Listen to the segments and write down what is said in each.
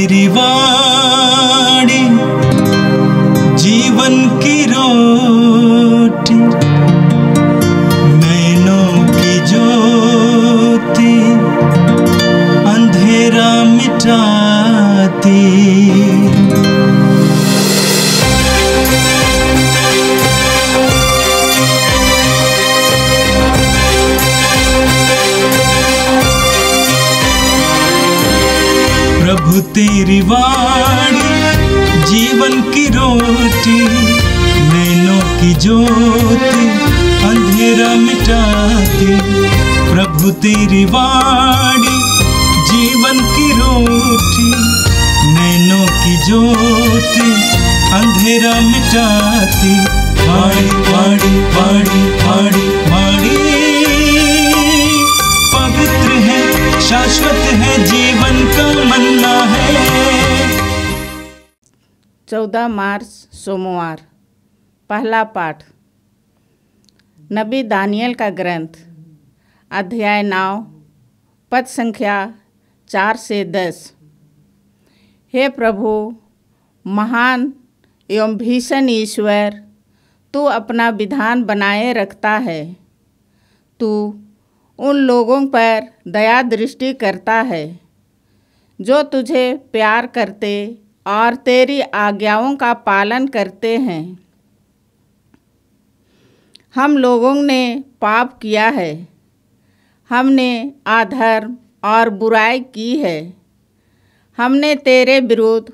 तेरी वाणी जीवन की रोटी, नैनों की ज्योति अंधेरा मिटाती। प्रभु तेरी वाणी जीवन की रोटी, नैनों की ज्योति अंधेरा मिटाती। प्रभु तेरी वाणी जीवन की रोटी, नैनों की ज्योति अंधेरा मिटाती। वाणी वाणी वाणी वाणी वाणी पवित्र है, शाश्वत है, जीवन का मन्ना है। 14 मार्च सोमवार। पहला पाठ नबी दानियल का ग्रंथ, अध्याय 9, पद संख्या 4 से 10। हे प्रभु, महान एवं भीषण ईश्वर, तू अपना विधान बनाए रखता है। तू उन लोगों पर दया दृष्टि करता है जो तुझे प्यार करते और तेरी आज्ञाओं का पालन करते हैं। हम लोगों ने पाप किया है, हमने अधर्म और बुराई की है, हमने तेरे विरुद्ध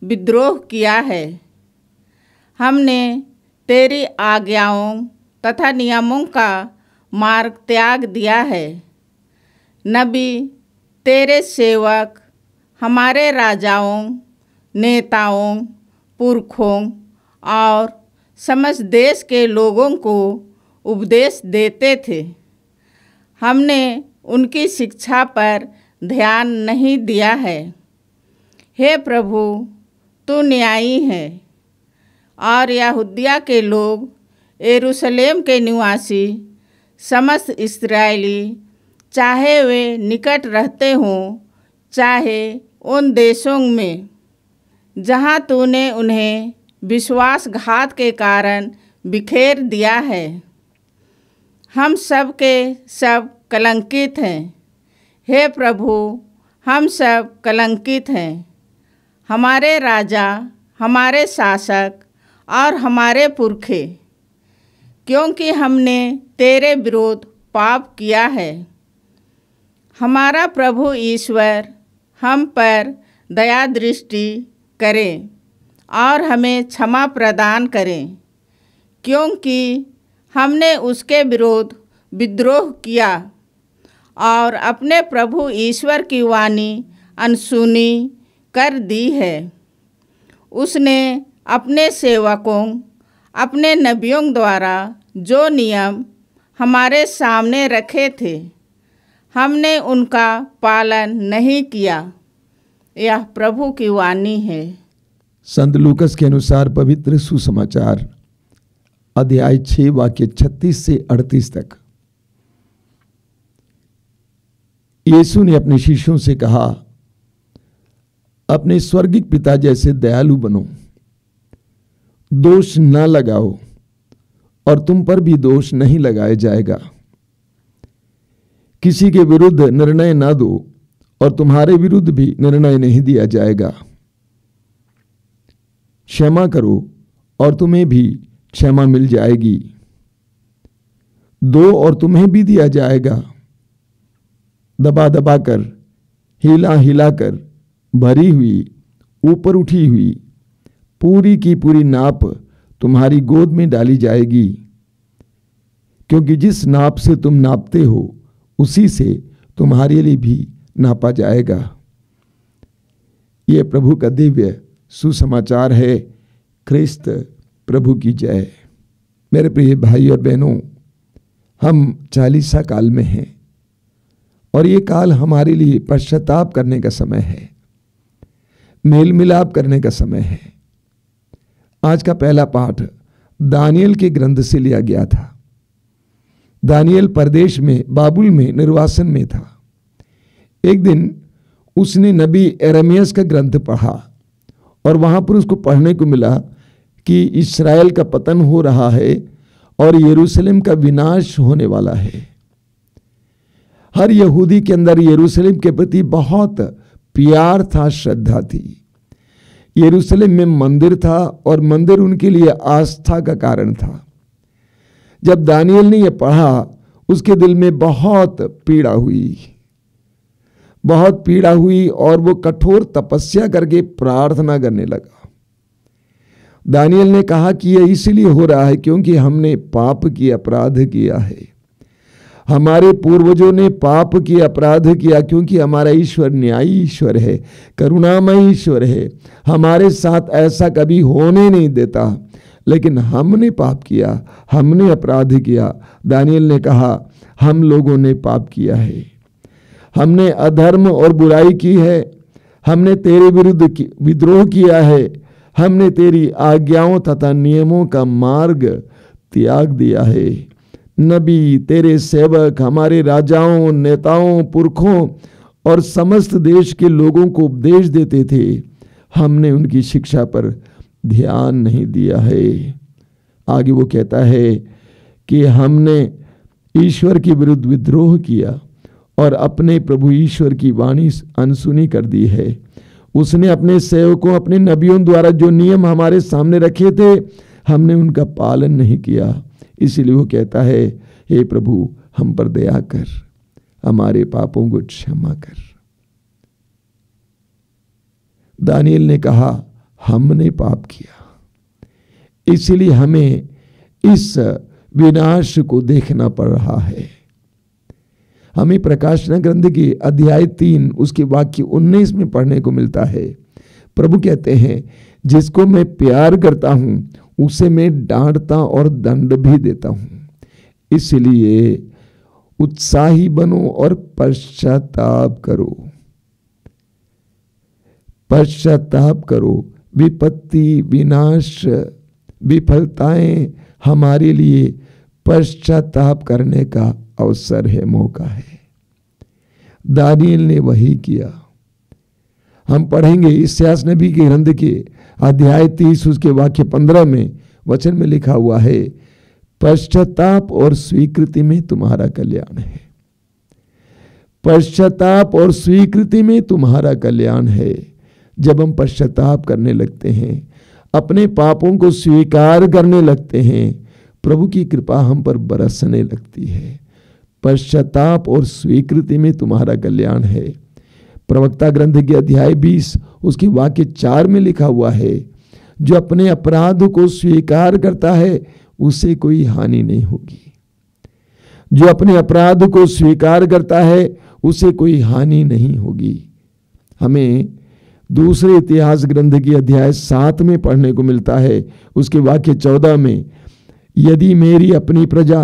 विद्रोह किया है। हमने तेरी आज्ञाओं तथा नियमों का मार्ग त्याग दिया है। नबी तेरे सेवक हमारे राजाओं, नेताओं, पुरखों और समस्त देश के लोगों को उपदेश देते थे। हमने उनकी शिक्षा पर ध्यान नहीं दिया है। हे प्रभु, तू न्यायी है और यहूदिया के लोग, यरूशलेम के निवासी, समस्त इस्राएली, चाहे वे निकट रहते हों चाहे उन देशों में जहाँ तूने उन्हें विश्वासघात के कारण बिखेर दिया है। हम सब के सब कलंकित हैं। हे प्रभु, हम सब कलंकित हैं। हमारे राजा, हमारे शासक और हमारे पुरखे, क्योंकि हमने तेरे विरुद्ध पाप किया है। हमारा प्रभु ईश्वर हम पर दया दृष्टि करें और हमें क्षमा प्रदान करें, क्योंकि हमने उसके विरुद्ध विद्रोह किया और अपने प्रभु ईश्वर की वाणी अनसुनी कर दी है। उसने अपने सेवकों, अपने नबियों द्वारा जो नियम हमारे सामने रखे थे, हमने उनका पालन नहीं किया। यह प्रभु की वाणी है। संत लूकस के अनुसार पवित्र सुसमाचार, अध्याय 6 वाक्य 36 से 38 तक। यीशु ने अपने शिष्यों से कहा, अपने स्वर्गिक पिता जैसे दयालु बनो, दोष न लगाओ और तुम पर भी दोष नहीं लगाया जाएगा। किसी के विरुद्ध निर्णय न दो और तुम्हारे विरुद्ध भी निर्णय नहीं दिया जाएगा। क्षमा करो और तुम्हें भी क्षमा मिल जाएगी। दो और तुम्हें भी दिया जाएगा। दबा दबा कर, हिला हिला कर, भरी हुई, ऊपर उठी हुई, पूरी की पूरी नाप तुम्हारी गोद में डाली जाएगी। क्योंकि जिस नाप से तुम नापते हो, उसी से तुम्हारे लिए भी नापा जाएगा। यह प्रभु का दिव्य सुसमाचार है। ख्रिस्त प्रभु की जय। मेरे प्रिय भाई और बहनों, हम 40 काल में हैं और ये काल हमारे लिए पश्चाताप करने का समय है, मेल मिलाप करने का समय है। आज का पहला पाठ दानियल के ग्रंथ से लिया गया था। दानियल परदेश में बाबुल में निर्वासन में था। एक दिन उसने नबी यिर्मयाह का ग्रंथ पढ़ा और वहाँ पर उसको पढ़ने को मिला कि इस्राएल का पतन हो रहा है और यरूशलेम का विनाश होने वाला है। हर यहूदी के अंदर यरूशलेम के प्रति बहुत प्यार था, श्रद्धा थी। यरूशलेम में मंदिर था और मंदिर उनके लिए आस्था का कारण था। जब दानियल ने यह पढ़ा, उसके दिल में बहुत पीड़ा हुई और वो कठोर तपस्या करके प्रार्थना करने लगा। दानियल ने कहा कि यह इसलिए हो रहा है क्योंकि हमने पाप किया, अपराध किया है। हमारे पूर्वजों ने पाप किया, अपराध किया, क्योंकि हमारा ईश्वर न्यायी ईश्वर है, करुणामय ईश्वर है, हमारे साथ ऐसा कभी होने नहीं देता। लेकिन हमने पाप किया, हमने अपराध किया। दानियल ने कहा, हम लोगों ने पाप किया है, हमने अधर्म और बुराई की है, हमने तेरे विरुद्ध विद्रोह किया है, हमने तेरी आज्ञाओं तथा नियमों का मार्ग त्याग दिया है। नबी, तेरे सेवक, हमारे राजाओं, नेताओं, पुरखों और समस्त देश के लोगों को उपदेश देते थे, हमने उनकी शिक्षा पर ध्यान नहीं दिया है। आगे वो कहता है कि हमने ईश्वर के विरुद्ध विद्रोह किया और अपने प्रभु ईश्वर की वाणी अनसुनी कर दी है। उसने अपने सेवकों, अपने नबियों द्वारा जो नियम हमारे सामने रखे थे, हमने उनका पालन नहीं किया। इसीलिए वो कहता है, हे प्रभु, हम पर दया कर, हमारे पापों को क्षमा कर। दानियल ने कहा, हमने पाप किया, इसलिए हमें इस विनाश को देखना पड़ रहा है। हमें प्रकाशना ग्रंथ के अध्याय 3 उसके वाक्य 19 में पढ़ने को मिलता है। प्रभु कहते हैं, जिसको मैं प्यार करता हूं उसे मैं डांटता और दंड भी देता हूं। इसलिए उत्साही बनो और पश्चाताप करो। पश्चाताप करो। विपत्ति, विनाश, विफलताएं हमारे लिए पश्चाताप करने का अवसर है, मौका है। दानियल ने वही किया। हम पढ़ेंगे इस्यास नबी के ग्रंथ के अध्याय 30 उसके वाक्य 15 में वचन में लिखा हुआ है, पश्चाताप और स्वीकृति में तुम्हारा कल्याण है। पश्चाताप और स्वीकृति में तुम्हारा कल्याण है। जब हम पश्चाताप करने लगते हैं, अपने पापों को स्वीकार करने लगते हैं, प्रभु की कृपा हम पर बरसने लगती है। पश्चाताप और स्वीकृति में तुम्हारा कल्याण है। प्रवक्ता ग्रंथ के अध्याय 20 उसके वाक्य 4 में लिखा हुआ है, जो अपने अपराध को स्वीकार करता है उसे कोई हानि नहीं होगी। जो अपने अपराध को स्वीकार करता है उसे कोई हानि नहीं होगी। हमें दूसरे इतिहास ग्रंथ के अध्याय 7 में पढ़ने को मिलता है, उसके वाक्य 14 में, यदि मेरी अपनी प्रजा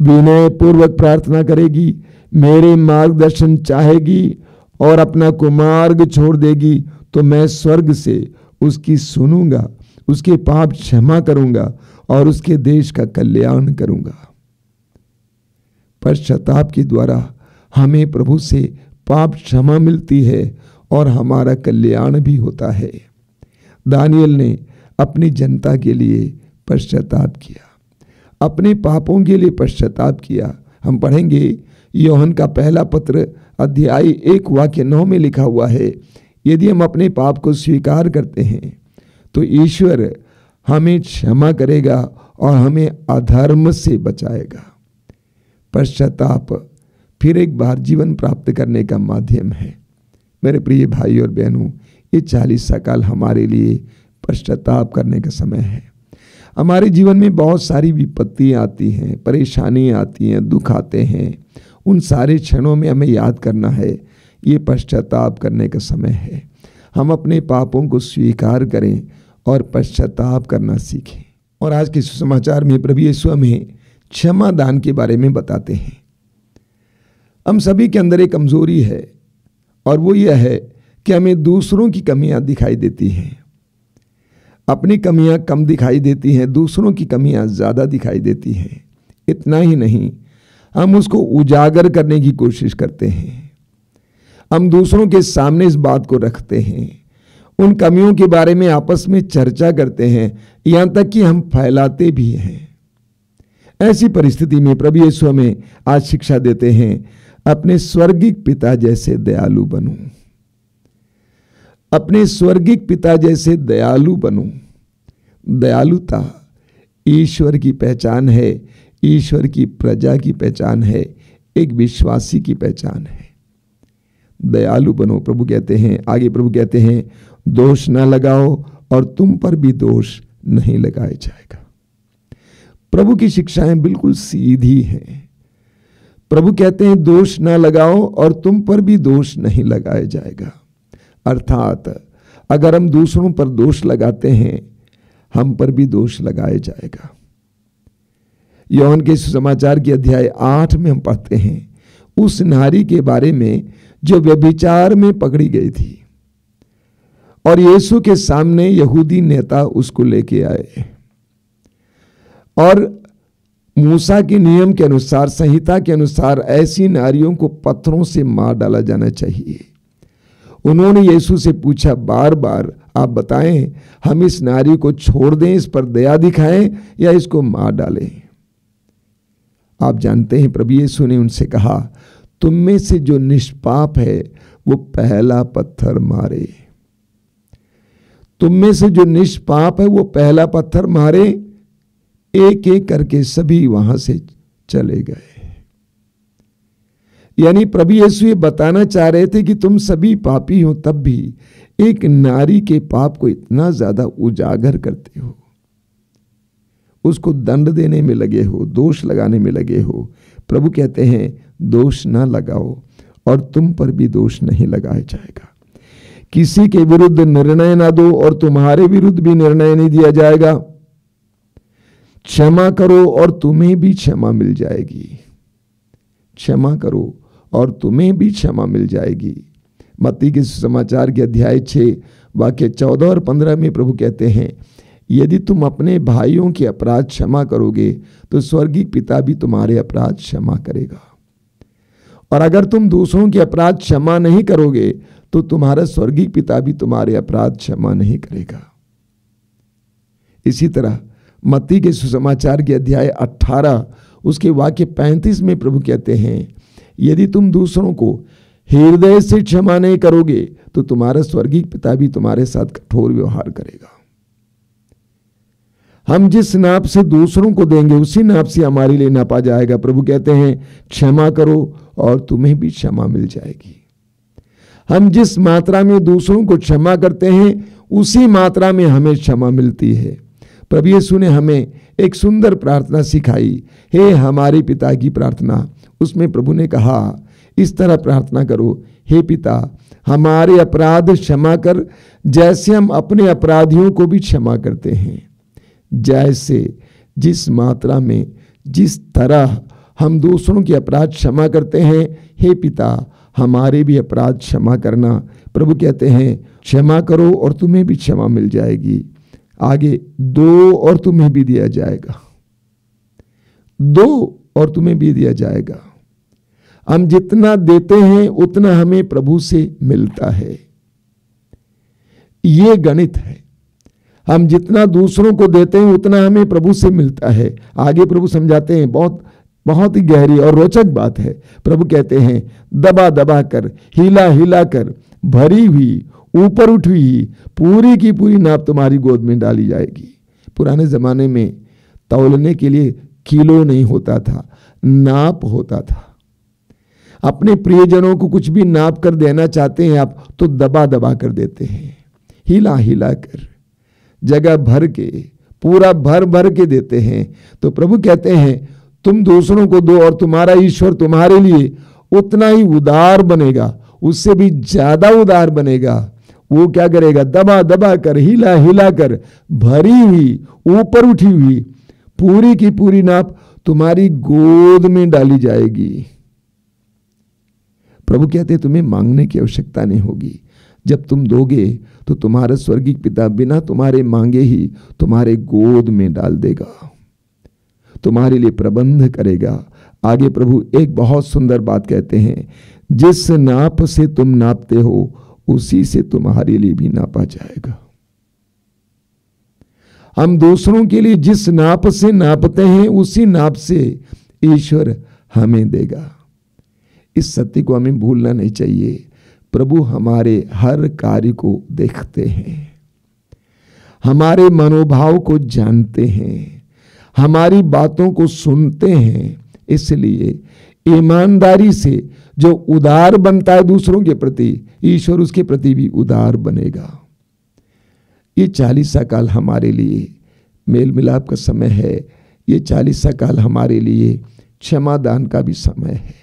विनय पूर्वक प्रार्थना करेगी, मेरे मार्गदर्शन चाहेगी और अपना कुमार्ग छोड़ देगी, तो मैं स्वर्ग से उसकी सुनूंगा, उसके पाप क्षमा करूंगा और उसके देश का कल्याण करूंगा। पश्चाताप के द्वारा हमें प्रभु से पाप क्षमा मिलती है और हमारा कल्याण भी होता है। दानियल ने अपनी जनता के लिए पश्चाताप किया, अपने पापों के लिए पश्चाताप किया। हम पढ़ेंगे यूहन्ना का पहला पत्र अध्याय 1 वाक्य 9 में लिखा हुआ है, यदि हम अपने पाप को स्वीकार करते हैं तो ईश्वर हमें क्षमा करेगा और हमें अधर्म से बचाएगा। पश्चाताप फिर एक बार जीवन प्राप्त करने का माध्यम है। मेरे प्रिय भाई और बहनों, ये 40 साल हमारे लिए पश्चाताप करने का समय है। हमारे जीवन में बहुत सारी विपत्तियाँ आती हैं, परेशानियाँ आती हैं, दुख आते हैं। उन सारे क्षणों में हमें याद करना है, ये पश्चाताप करने का समय है। हम अपने पापों को स्वीकार करें और पश्चाताप करना सीखें। और आज के सुसमाचार में प्रभु यीशु हमें क्षमा दान के बारे में बताते हैं। हम सभी के अंदर एक कमजोरी है और वो यह है कि हमें दूसरों की कमियां दिखाई देती हैं। अपनी कमियां कम दिखाई देती हैं, दूसरों की कमियां ज़्यादा दिखाई देती हैं। इतना ही नहीं, हम उसको उजागर करने की कोशिश करते हैं। हम दूसरों के सामने इस बात को रखते हैं, उन कमियों के बारे में आपस में चर्चा करते हैं, यहां तक कि हम फैलाते भी हैं। ऐसी परिस्थिति में प्रभु यीशु हमें आज शिक्षा देते हैं, अपने स्वर्गिक पिता जैसे दयालु बनो। अपने स्वर्गिक पिता जैसे दयालु बनो। दयालुता ईश्वर की पहचान है, ईश्वर की प्रजा की पहचान है, एक विश्वासी की पहचान है। दयालु बनो। प्रभु कहते हैं, आगे प्रभु कहते हैं, दोष ना लगाओ और तुम पर भी दोष नहीं लगाया जाएगा। प्रभु की शिक्षाएं बिल्कुल सीधी हैं। प्रभु कहते हैं दोष ना लगाओ और तुम पर भी दोष नहीं लगाया जाएगा। अर्थात अगर हम दूसरों पर दोष लगाते हैं, हम पर भी दोष लगाया जाएगा। यूहन्ना के सुसमाचार के अध्याय 8 में हम पढ़ते हैं उस नारी के बारे में जो व्यभिचार में पकड़ी गई थी और यीशु के सामने यहूदी नेता उसको लेके आए और मूसा के नियम के अनुसार, संहिता के अनुसार ऐसी नारियों को पत्थरों से मार डाला जाना चाहिए। उन्होंने यीशु से पूछा बार बार, आप बताएं हम इस नारी को छोड़ दें, इस पर दया दिखाएं या इसको मार डालें। आप जानते हैं प्रभु यीशु ने उनसे कहा, तुम में से जो निष्पाप है वो पहला पत्थर मारे। तुम में से जो निष्पाप है वो पहला पत्थर मारे। एक एक करके सभी वहां से चले गए। यानी प्रभु यीशु ये बताना चाह रहे थे कि तुम सभी पापी हो, तब भी एक नारी के पाप को इतना ज्यादा उजागर करते हो, उसको दंड देने में लगे हो, दोष लगाने में लगे हो। प्रभु कहते हैं दोष ना लगाओ और तुम पर भी दोष नहीं लगाया जाएगा। किसी के विरुद्ध निर्णय ना दो और तुम्हारे विरुद्ध भी निर्णय नहीं दिया जाएगा। क्षमा करो और तुम्हें भी क्षमा मिल जाएगी। क्षमा करो और तुम्हें भी क्षमा मिल जाएगी। मत्ती के समाचार के अध्याय 6 वाक्य 14 और 15 में प्रभु कहते हैं, यदि तुम अपने भाइयों के अपराध क्षमा करोगे तो स्वर्गीय पिता भी तुम्हारे अपराध क्षमा करेगा। और अगर तुम दूसरों के अपराध क्षमा नहीं करोगे तो तुम्हारा स्वर्गीय पिता भी तुम्हारे अपराध क्षमा नहीं करेगा। इसी तरह मत्ती के सुसमाचार के अध्याय 18 उसके वाक्य 35 में प्रभु कहते हैं, यदि तुम दूसरों को हृदय से क्षमा नहीं करोगे तो तुम्हारा स्वर्गीय पिता भी तुम्हारे साथ कठोर व्यवहार करेगा। हम जिस नाप से दूसरों को देंगे उसी नाप से हमारे लिए नापा जाएगा। प्रभु कहते हैं क्षमा करो और तुम्हें भी क्षमा मिल जाएगी। हम जिस मात्रा में दूसरों को क्षमा करते हैं उसी मात्रा में हमें क्षमा मिलती है। प्रभु यीशु ने हमें एक सुंदर प्रार्थना सिखाई, हे हमारे पिता की प्रार्थना। उसमें प्रभु ने कहा इस तरह प्रार्थना करो, हे पिता हमारे अपराध क्षमा कर जैसे हम अपने अपराधियों को भी क्षमा करते हैं। जैसे जिस मात्रा में जिस तरह हम दूसरों के अपराध क्षमा करते हैं, हे पिता हमारे भी अपराध क्षमा करना। प्रभु कहते हैं क्षमा करो और तुम्हें भी क्षमा मिल जाएगी। आगे दो और तुम्हें भी दिया जाएगा, दो और तुम्हें भी दिया जाएगा। हम जितना देते हैं उतना हमें प्रभु से मिलता है। ये गणित है। हम जितना दूसरों को देते हैं उतना हमें प्रभु से मिलता है। आगे प्रभु समझाते हैं, बहुत ही गहरी और रोचक बात है। प्रभु कहते हैं दबा दबा कर, हिला हिला कर, भरी हुई ऊपर उठी हुई पूरी की पूरी नाप तुम्हारी गोद में डाली जाएगी। पुराने जमाने में तौलने के लिए किलो नहीं होता था, नाप होता था। अपने प्रियजनों को कुछ भी नाप कर देना चाहते हैं आप तो दबा दबा कर देते हैं, हिला हिला कर, जगह भर के, पूरा भर भर के देते हैं। तो प्रभु कहते हैं तुम दूसरों को दो और तुम्हारा ईश्वर तुम्हारे लिए उतना ही उदार बनेगा, उससे भी ज्यादा उदार बनेगा। वो क्या करेगा? दबा दबा कर, हिला हिला कर, भरी हुई ऊपर उठी हुई पूरी की पूरी नाप तुम्हारी गोद में डाली जाएगी। प्रभु कहते तुम्हें मांगने की आवश्यकता नहीं होगी। जब तुम दोगे तो तुम्हारा स्वर्गीय पिता बिना तुम्हारे मांगे ही तुम्हारे गोद में डाल देगा, तुम्हारे लिए प्रबंध करेगा। आगे प्रभु एक बहुत सुंदर बात कहते हैं, जिस नाप से तुम नापते हो उसी से तुम्हारे लिए भी नापा जाएगा। हम दूसरों के लिए जिस नाप से नापते हैं उसी नाप से ईश्वर हमें देगा। इस सत्य को हमें भूलना नहीं चाहिए। प्रभु हमारे हर कार्य को देखते हैं, हमारे मनोभाव को जानते हैं, हमारी बातों को सुनते हैं। इसलिए ईमानदारी से जो उदार बनता है दूसरों के प्रति, ईश्वर उसके प्रति भी उदार बनेगा। ये 40 काल हमारे लिए मेल मिलाप का समय है। ये 40 काल हमारे लिए क्षमादान का भी समय है।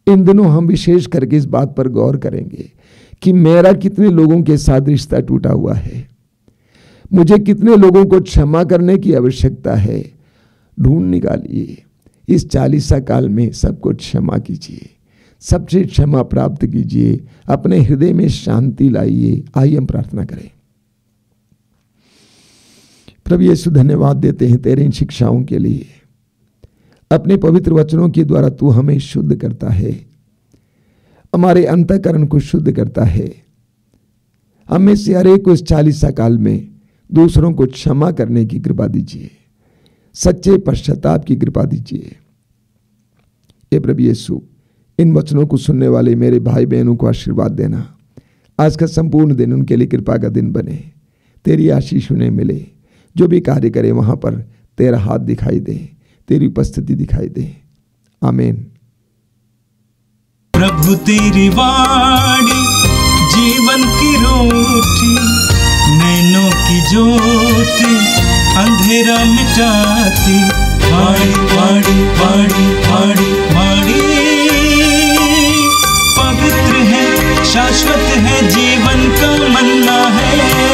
इन दिनों हम विशेष करके इस बात पर गौर करेंगे कि मेरा कितने लोगों के साथ रिश्ता टूटा हुआ है, मुझे कितने लोगों को क्षमा करने की आवश्यकता है। ढूंढ निकालिए। इस 40 काल में सबको क्षमा कीजिए, सबसे क्षमा प्राप्त कीजिए, अपने हृदय में शांति लाइए। आइए हम प्रार्थना करें। प्रभु यीशु, धन्यवाद देते हैं तेरे इन शिक्षाओं के लिए। अपने पवित्र वचनों के द्वारा तू हमें शुद्ध करता है, हमारे अंतःकरण को शुद्ध करता है। हमें से हर एक को इस 40 काल में दूसरों को क्षमा करने की कृपा दीजिए, सच्चे पश्चाताप की कृपा दीजिए। हे प्रभु यीशु, इन वचनों को सुनने वाले मेरे भाई बहनों को आशीर्वाद देना। आज का संपूर्ण दिन उनके लिए कृपा का दिन बने, तेरी आशीष उन्हें मिले। जो भी कार्य करे वहां पर तेरा हाथ दिखाई दे, तेरी उपस्थिति दिखाई दे। आमीन। प्रभु तेरी वाणी जीवन की रोटी, नैनों की ज्योति अंधेरा मिटाती। वाणी वाणी वाणी वाणी वाणी पवित्र है, शाश्वत है, जीवन का मन्ना है।